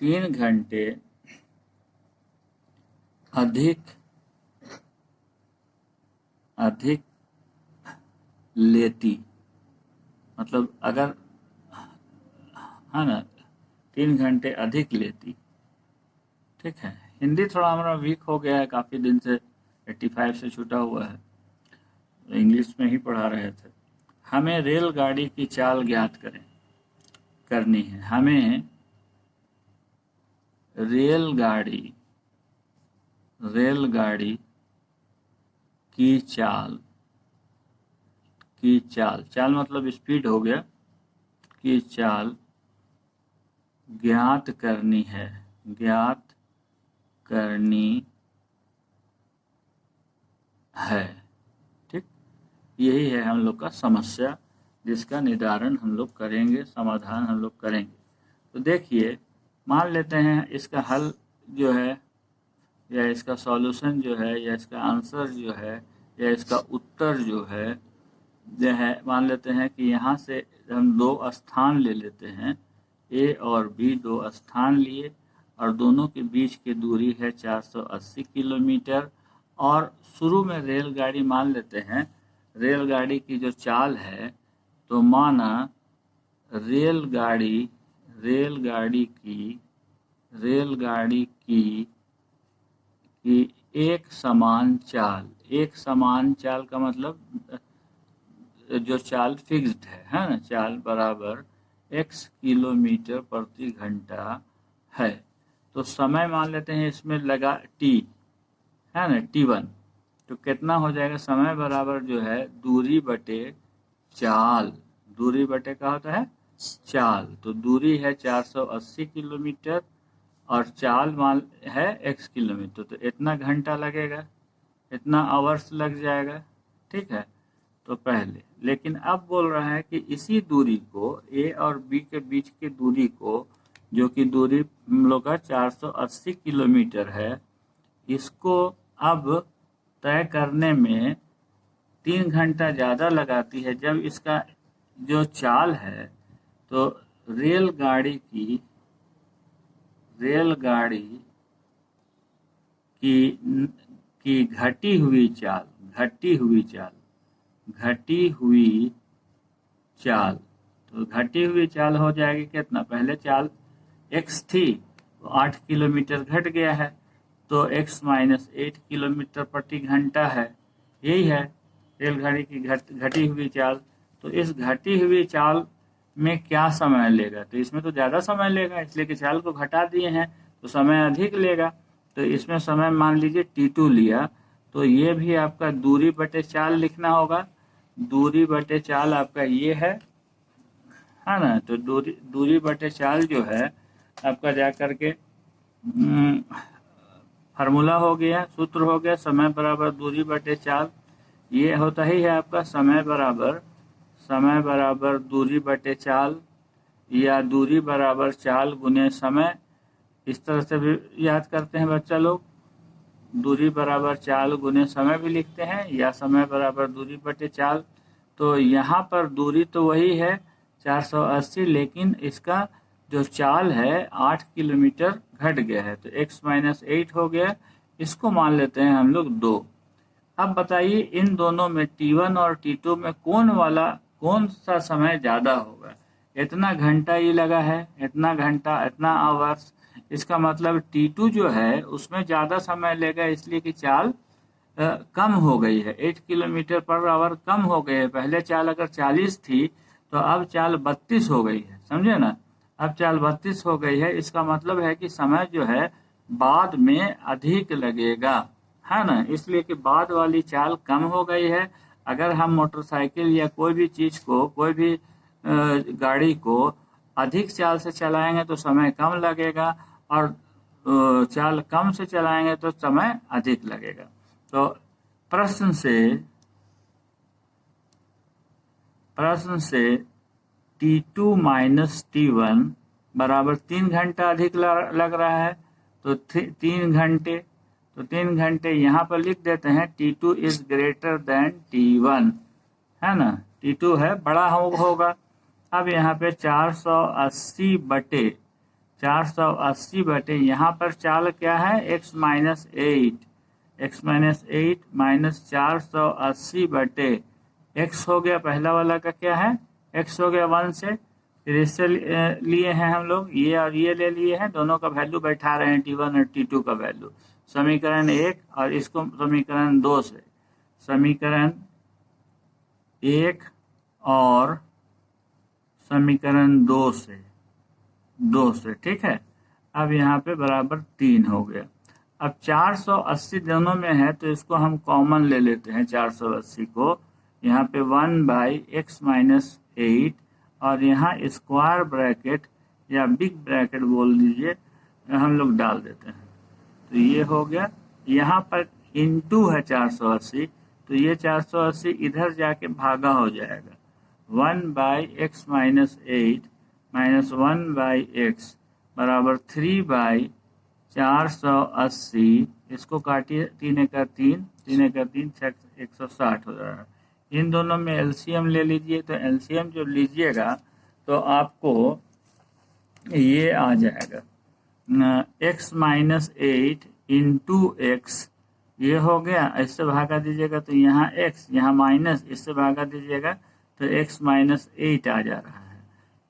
3 घंटे अधिक लेती, मतलब अगर है ना 3 घंटे अधिक लेती। ठीक है, हिंदी थोड़ा हमारा वीक हो गया है, काफ़ी दिन से 85 से छूटा हुआ है, इंग्लिश में ही पढ़ा रहे थे। हमें रेलगाड़ी की चाल ज्ञात करनी है। हमें रेलगाड़ी की चाल मतलब स्पीड हो गया, की चाल ज्ञात करनी है। ठीक, यही है हम लोग का समस्या, जिसका निदान हम लोग करेंगे, समाधान हम लोग करेंगे। तो देखिए, मान लेते हैं इसका हल जो है, या इसका सॉल्यूशन जो है, या इसका आंसर जो है, या इसका उत्तर जो है मान लेते हैं कि यहाँ से हम 2 स्थान ले लेते हैं, ए और बी 2 स्थान लिए, और दोनों के बीच की दूरी है 480 किलोमीटर। और शुरू में रेलगाड़ी मान लेते हैं, रेलगाड़ी की जो चाल है, तो माना रेलगाड़ी की एक समान चाल का मतलब जो चाल फिक्स्ड है ना, चाल बराबर x किलोमीटर प्रति घंटा है। तो समय मान लेते हैं इसमें लगा t, है ना, t1। तो कितना हो जाएगा, समय बराबर जो है दूरी बटे चाल, दूरी बटे क्या होता है, चाल। तो दूरी है 480 किलोमीटर और चाल मान है x किलोमीटर, तो इतना घंटा लगेगा, इतना आवर्स लग जाएगा। ठीक है, तो पहले, लेकिन अब बोल रहा है कि इसी दूरी को, ए और बी के बीच की दूरी को, जो कि दूरी हम लोग का 480 किलोमीटर है, इसको अब तय करने में 3 घंटा ज़्यादा लगाती है। जब इसका जो चाल है, तो रेलगाड़ी की घटी हुई चाल, तो घटी हुई चाल हो जाएगी कितना, पहले चाल x थी, तो 8 किलोमीटर घट गया है, तो x माइनस 8 किलोमीटर प्रति घंटा है। यही है रेलगाड़ी की घटी हुई चाल। तो इस घटी हुई चाल में क्या समय लेगा, तो इसमें तो ज़्यादा समय लेगा, इसलिए कि चाल को घटा दिए हैं तो समय अधिक लेगा। तो इसमें समय मान लीजिए t2 लिया, तो ये भी आपका दूरी बटे चाल लिखना होगा। दूरी बटे चाल आपका ये है ना, तो दूरी बटे चाल जो है आपका जा करके फार्मूला हो गया, सूत्र हो गया, समय बराबर दूरी बटे चाल। ये होता ही है आपका समय बराबर दूरी बटे चाल, या दूरी बराबर चाल गुने समय। इस तरह से भी याद करते हैं बच्चा लोग, दूरी बराबर चाल गुने समय भी लिखते हैं, या समय बराबर दूरी बटे चाल। तो यहाँ पर दूरी तो वही है 480, लेकिन इसका जो चाल है 8 किलोमीटर घट गया है, तो x माइनस 8 हो गया। इसको मान लेते हैं हम लोग 2। अब बताइए इन दोनों में t1 और t2 में कौन सा समय ज़्यादा होगा। इतना घंटा ये लगा है, इतना घंटा, इतना आवर्स, इसका मतलब t2 जो है उसमें ज़्यादा समय लेगा, इसलिए कि चाल कम हो गई है, 8 किलोमीटर पर आवर कम हो गई है। पहले चाल अगर 40 थी, तो अब चाल 32 हो गई है, समझे ना, अब चाल 32 हो गई है। इसका मतलब है कि समय जो है बाद में अधिक लगेगा, है ना, इसलिए कि बाद वाली चाल कम हो गई है। अगर हम मोटरसाइकिल या कोई भी चीज़ को, कोई भी गाड़ी को अधिक चाल से चलाएंगे तो समय कम लगेगा, और चाल कम से चलाएंगे तो समय अधिक लगेगा। तो प्रश्न से t2 माइनस t1 बराबर 3 घंटा अधिक लग रहा है, तो 3 घंटे, तो 3 घंटे यहाँ पर लिख देते हैं। t2 is greater than t1, है ना, t2 है बड़ा होगा। अब यहाँ पे 480 बटे 480 बटे यहाँ पर चाल क्या है x माइनस 8 माइनस 480 बटे x हो गया, पहला वाला का क्या है x हो गया 1 से, फिर इससे लिए हैं हम लोग ये और ये ले लिए हैं, दोनों का वैल्यू बैठा रहे हैं t1 और t2 का वैल्यू, समीकरण 1 और इसको समीकरण 2 से, समीकरण 1 और समीकरण 2 से ठीक है। अब यहाँ पे बराबर 3 हो गया। अब 480 दोनों में है तो इसको हम कॉमन ले लेते हैं 480 को, यहाँ पे 1 बाई एक्स माइनस 8 और यहाँ स्क्वायर ब्रैकेट या बिग ब्रैकेट बोल दीजिए हम लोग डाल देते हैं, तो ये हो गया। यहाँ पर इनटू है 480 तो ये 480 इधर जाके भागा हो जाएगा, 1 by x minus 8 minus 1 by x बराबर 3 बाई 480, इसको काटिए 3 एका 3 160 हो रहा है। इन दोनों में एलसीएम ले लीजिए, तो एलसीएम जो लीजिएगा तो आपको ये आ जाएगा x माइनस 8 इंटू एक्स, ये हो गया, इससे भागा दीजिएगा तो यहाँ x, यहाँ माइनस, इससे भागा दीजिएगा तो x माइनस 8 आ जा रहा है।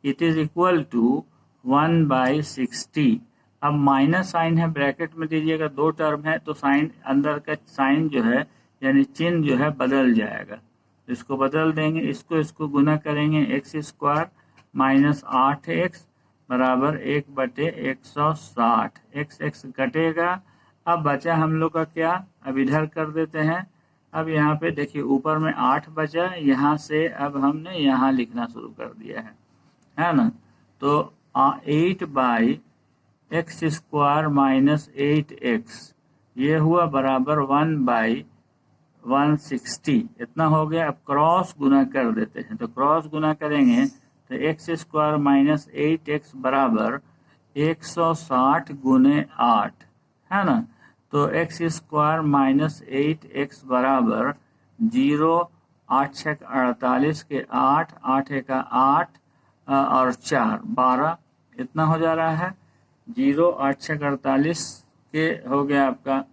It is equal to 1 by 60। अब माइनस साइन है, ब्रैकेट में दीजिएगा, दो टर्म है तो साइन अंदर का साइन जो है यानी चिन्ह जो है बदल जाएगा, इसको बदल देंगे, इसको गुना करेंगे, एक्स स्क्वायर माइनस 8x बराबर 1 बटे 160, x कटेगा। अब बचा हम लोग का क्या, अब इधर कर देते हैं। अब यहाँ पे देखिए ऊपर में 8 बचा, यहाँ से अब हमने यहाँ लिखना शुरू कर दिया है ना, तो 8 by x square minus 8x ये हुआ बराबर 1 बाई 160, इतना हो गया। अब क्रॉस गुना कर देते हैं, तो क्रॉस गुना करेंगे तो एक्स स्क्वायर माइनस 8x बराबर 160 गुने 8 है ना, तो एक्स स्क्वायर माइनस 8x बराबर 0, 8 6 48 के 8, 8 एका 8 और 4 12, इतना हो जा रहा है। 0 8 6 48 के हो गया आपका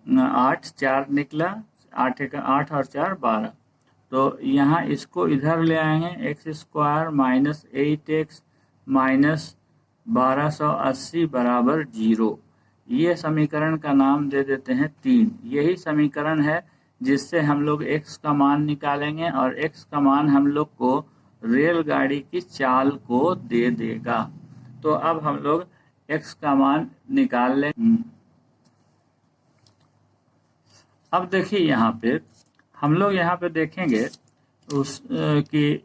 8, 4 निकला, 8 एका 8 और 4 12, तो यहाँ इसको इधर ले आएंगे, x square minus 8x minus 1280 बराबर 0, ये समीकरण का नाम दे देते हैं 3। यही समीकरण है जिससे हम लोग x का मान निकालेंगे और x का मान हम लोग को रेलगाड़ी की चाल को दे देगा। तो अब हम लोग x का मान निकाल लेंगे। अब देखिए यहाँ पे हम लोग यहाँ पे देखेंगे कि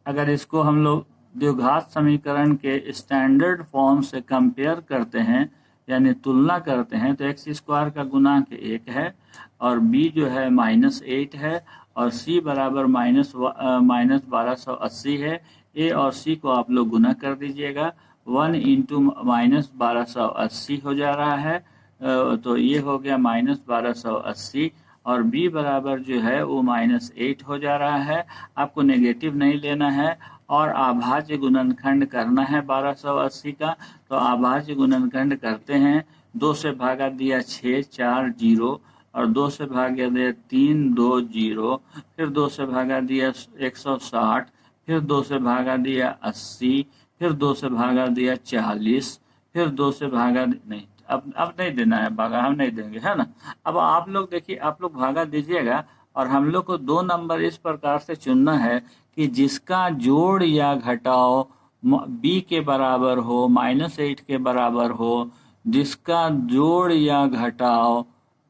अगर इसको हम लोग द्विघात समीकरण के स्टैंडर्ड फॉर्म से कंपेयर करते हैं यानी तुलना करते हैं, तो एक्स स्क्वायर का गुणांक 1 है और b जो है माइनस 8 है और c बराबर माइनस 1280 है। a और c को आप लोग गुना कर दीजिएगा, 1 इंटू माइनस 1280 हो जा रहा है, तो ये हो गया माइनस 1280 और b बराबर जो है वो माइनस 8 हो जा रहा है। आपको नेगेटिव नहीं लेना है और आभाज्य गुणनखंड करना है 1280 का, तो आभाज्य गुणनखंड करते हैं। 2 से भागा दिया 6 4 0 और 2 से भागा दिया 3 2 0, फिर 2 से भागा दिया 160, फिर 2 से भागा दिया 80, फिर 2 से भागा दिया 40, फिर 2 से भागा नहीं, अब नहीं देना है भागा, हम नहीं देंगे है ना। अब आप लोग देखिए, आप लोग भागा दीजिएगा और हम लोग को 2 नंबर इस प्रकार से चुनना है कि जिसका जोड़ या घटाव b के बराबर हो, -8 के बराबर हो, जिसका जोड़ या घटाव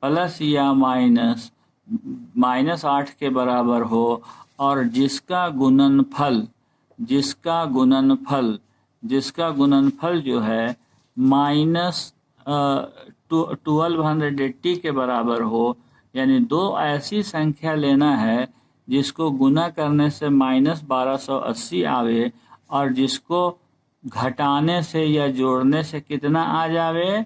प्लस या माइनस -8 के बराबर हो और जिसका गुणनफल जो है माइनस 1280 के बराबर हो, यानी 2 ऐसी संख्या लेना है जिसको गुना करने से माइनस 1280 आवे और जिसको घटाने से या जोड़ने से कितना आ जावे,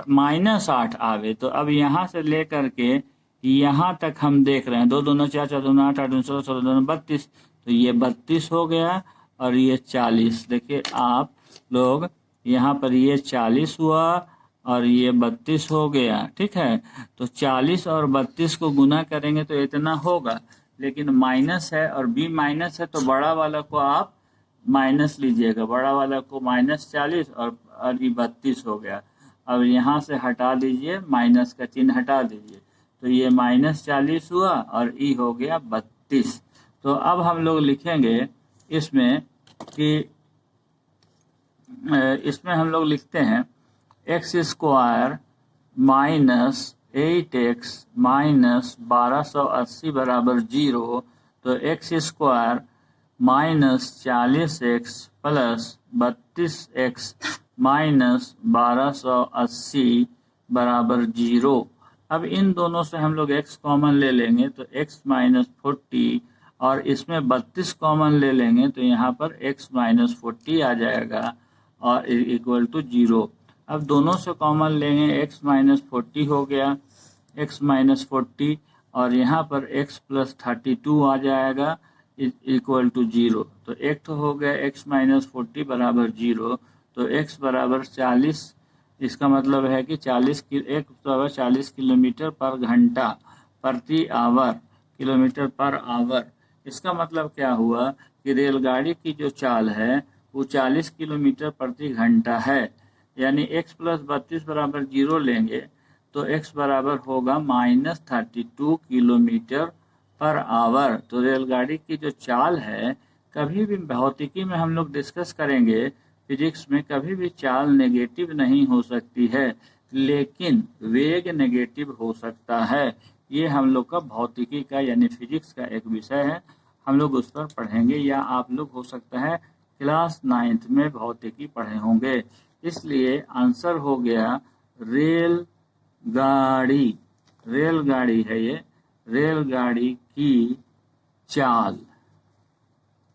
माइनस 8 आवे। तो अब यहाँ से लेकर के यहाँ तक हम देख रहे हैं, 2 दूना 4 4 दूना 8 8 दूना 16 16 दूना 32, तो ये 32 हो गया और ये 40। देखिए आप लोग यहाँ पर ये 40 हुआ और ये 32 हो गया, ठीक है। तो 40 और 32 को गुना करेंगे तो इतना होगा, लेकिन माइनस है और बी माइनस है तो बड़ा वाला को आप माइनस लीजिएगा, बड़ा वाला को -40 और ये 32 हो गया। अब यहाँ से हटा दीजिए, माइनस का चिन्ह हटा दीजिए, तो ये -40 हुआ और ई हो गया 32। तो अब हम लोग लिखेंगे इसमें कि इसमें हम लोग लिखते हैं x² -8x -1280 बराबर 0। तो x² -40x प्लस 32x -1280 बराबर 0। अब इन दोनों से हम लोग x कॉमन ले लेंगे तो x -40 और इसमें 32 कॉमन ले लेंगे तो यहाँ पर x -40 आ जाएगा और इक्वल टू 0। अब दोनों से कॉमन लेंगे, x -40 हो गया, x -40 और यहाँ पर x + 32 आ जाएगा इक्वल टू 0। तो एक तो हो गया x -40 बराबर 0। तो x बराबर 40, इसका मतलब है कि 40 किलोमीटर पर घंटा प्रति आवर, किलोमीटर पर आवर। इसका मतलब क्या हुआ कि रेलगाड़ी की जो चाल है वो 40 किलोमीटर प्रति घंटा है। यानी x + 32 बराबर 0 लेंगे तो x बराबर होगा -32 किलोमीटर पर आवर। तो रेलगाड़ी की जो चाल है, कभी भी भौतिकी में हम लोग डिस्कस करेंगे, फिजिक्स में कभी भी चाल नेगेटिव नहीं हो सकती है, लेकिन वेग नेगेटिव हो सकता है। ये हम लोग का भौतिकी का यानी फिजिक्स का एक विषय है, हम लोग उस पर पढ़ेंगे, या आप लोग हो सकता है क्लास 9th में भौतिकी पढ़े होंगे। इसलिए आंसर हो गया रेलगाड़ी। रेलगाड़ी है ये, रेलगाड़ी की चाल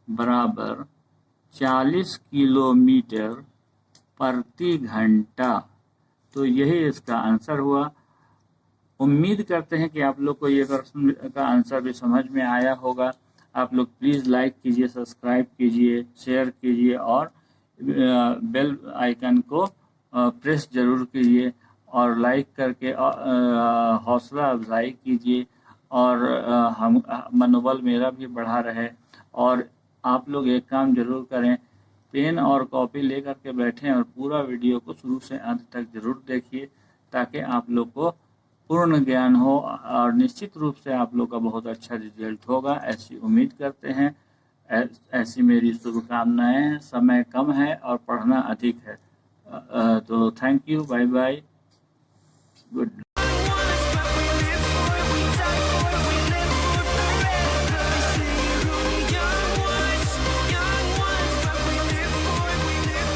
बराबर 40 किलोमीटर प्रति घंटा। तो यही इसका आंसर हुआ। उम्मीद करते हैं कि आप लोग को ये प्रश्न का आंसर भी समझ में आया होगा। आप लोग प्लीज़ लाइक कीजिए, सब्सक्राइब कीजिए, शेयर कीजिए और बेल आइकन को प्रेस जरूर कीजिए और लाइक करके हौसला अफजाई कीजिए और हम मनोबल मेरा भी बढ़ा रहे। और आप लोग एक काम जरूर करें, पेन और कॉपी लेकर के बैठें और पूरा वीडियो को शुरू से अंत तक जरूर देखिए, ताकि आप लोग को पूर्ण ज्ञान हो और निश्चित रूप से आप लोग का बहुत अच्छा रिजल्ट होगा, ऐसी उम्मीद करते हैं। ऐसी मेरी शुभकामनाएं हैं। समय कम है और पढ़ना अधिक है। तो thank you, bye bye, good.